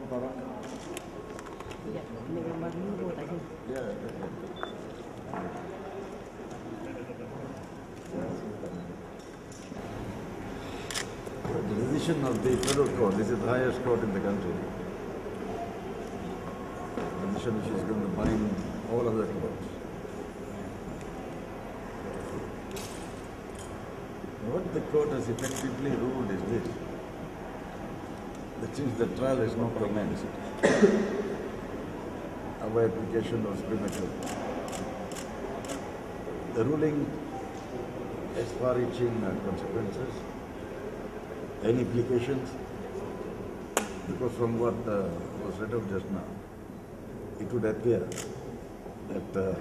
The decision of the federal court, this is the highest court in the country. The decision which is going to bind all other courts. What the court has effectively ruled is this: that since the trial is not commenced, our application was premature. The ruling has far-reaching consequences and implications, because from what was read out just now, it would appear that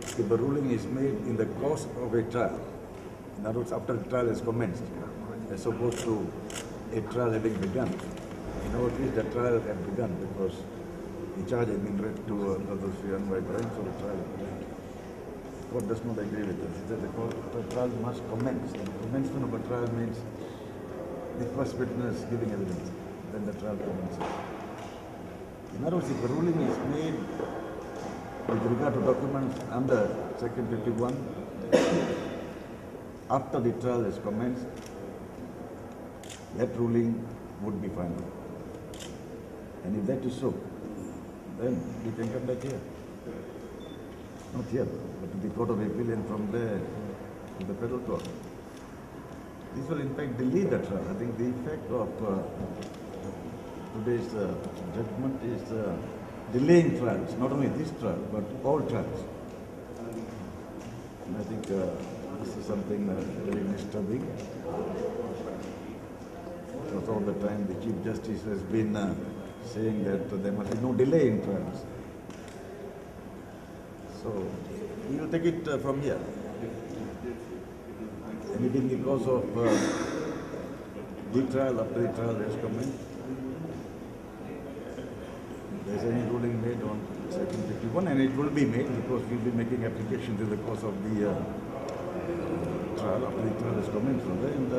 if the ruling is made in the course of a trial, in other words, after the trial is commenced, as opposed to a trial having begun. In our case, the trial had begun because the charge had been read to Anwar Ibrahim, so the trial had begun. The court does not agree with this. It says the trial must commence. The commencement of a trial means the first witness giving evidence, then the trial commences. In other words, if the ruling is made with regard to documents under Section 51, after the trial is commenced, that ruling would be final. And if that is so, then we can come back here. Not here, but to the Court of Appeal, and from there to the federal court. This will in fact delay the trial. I think the effect of today's judgment is delaying trials, not only this trial, but all trials. And I think this is something very disturbing. Because all the time the Chief Justice has been saying that there must be no delay in trials. So we will take it from here. And if in the course of the trial, after the trial has commenced, there is any ruling made on Section 51, and it will be made because we will be making applications in the course of the trial, after the trial has commenced from there. And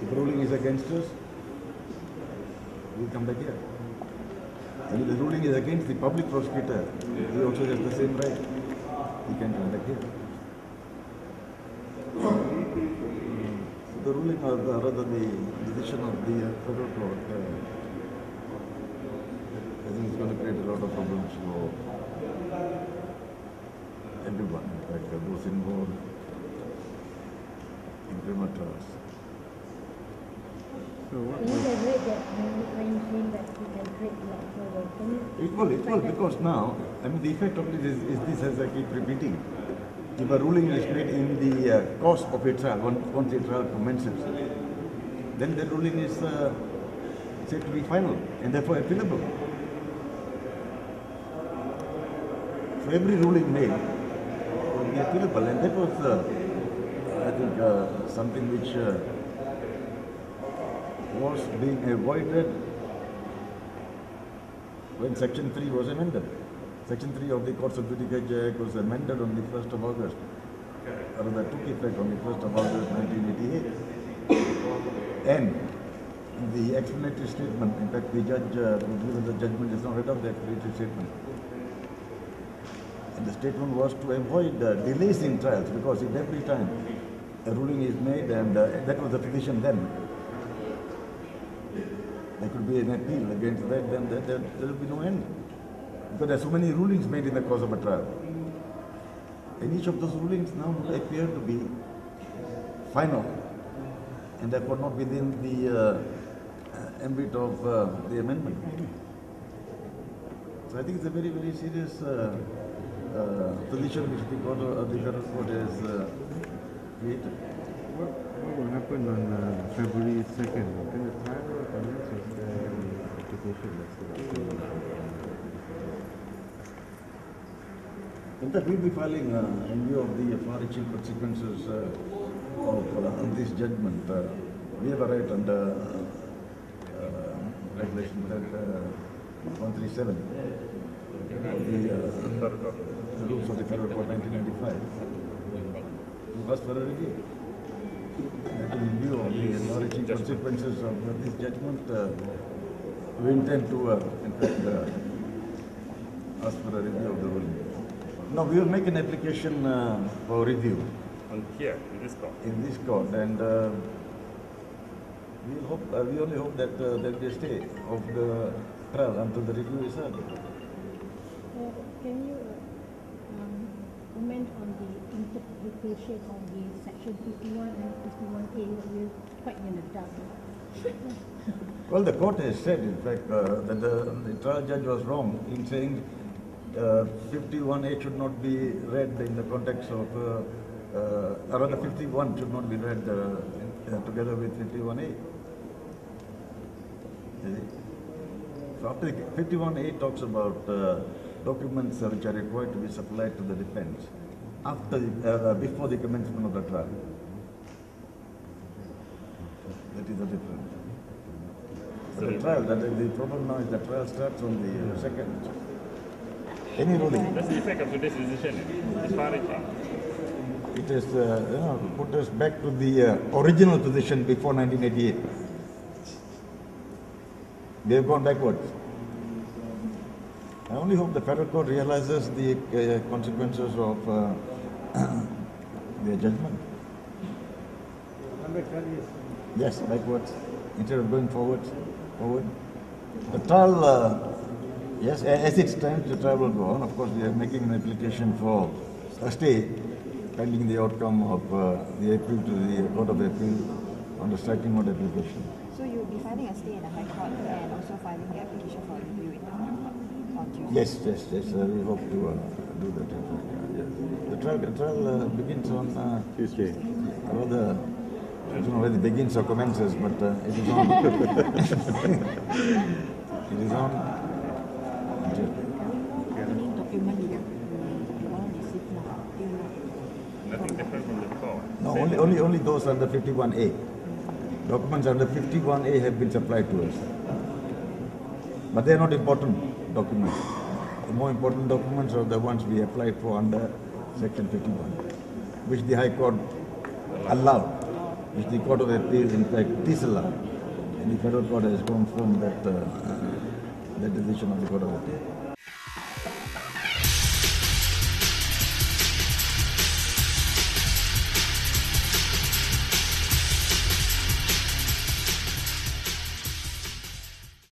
if the ruling is against us, we will come back here. And if the ruling is against the public prosecutor, he also has the same right. He can come back here. The ruling, or rather the decision of the federal court, I think it's going to create a lot of problems for everyone, in fact, those involved in criminal trials. So what is that when you say that we can create a lot of problems? It will, because now, I mean, the effect of this is this, as I keep repeating. If a ruling is made in the course of a trial, once the trial commences, then the ruling is said to be final and therefore appealable. So every ruling made will be appealable, and that was, I think, something which was being avoided when Section 3 was amended. Section 3 of the Courts of Judicature Act was amended on the 1st of August, or that took effect on the 1st of August 1988. And the explanatory statement, in fact the judge who given the judgment is not read of the explanatory statement. And the statement was to avoid delays in trials, because if every time a ruling is made, and that was the position then, there could be an appeal against that, then there will be no end. Because there are so many rulings made in the course of a trial. And each of those rulings now appear to be final, and therefore not within the ambit of the amendment. So I think it's a very, very serious position which the federal court has created. What will happen on February 2nd? Can the trial commence with the application? In fact, we'll be filing in view of the far-reaching consequences of this judgment. We have a right under Regulation 137 of the rules of the Federal Court 1995 to ask for a review. That is in view of the far-reaching consequences of this judgment, we intend to, in fact, ask for a review of the ruling. No, we will make an application for review. On here, in this court? In this court, and we only hope that there will be a stay of the trial until the review is heard. Can you comment on the interpretation of the section 51 and 51A? We're quite in the dark. Well, the court has said, in fact, that the trial judge was wrong in saying 51A should not be read in the context of, or rather 51 should not be read together with 51A. So after 51A talks about documents which are required to be supplied to the defense after before the commencement of the trial. That is the difference. So the trial, the problem now is the trial starts on the 2nd. Any ruling? That's the effect of today's decision. It's far-reaching. It has put us back to the original position before 1988. We have gone backwards. I only hope the federal court realizes the consequences of their judgment. Yes, backwards instead of going forward. The trial, yes, as it stands, the trial will go on. Of course, we are making an application for a stay pending the outcome of the appeal to the Court of Appeal on the striking mode application. So you will be filing a stay in the High Court and also filing the application for review in the High Court on Tuesday? Yes. We hope to do that. The trial begins on Tuesday. Rather, I don't know whether it begins or commences, but it is on. It is on. Any document you want to receive now? Nothing different from the court. No, only those under 51A. Documents under 51A have been supplied to us. But they are not important documents. The more important documents are the ones we applied for under Section 51, which the High Court allowed, which the Court of Appeal in fact disallowed. And the Federal Court has confirmed that, that decision of the Court of Appeal.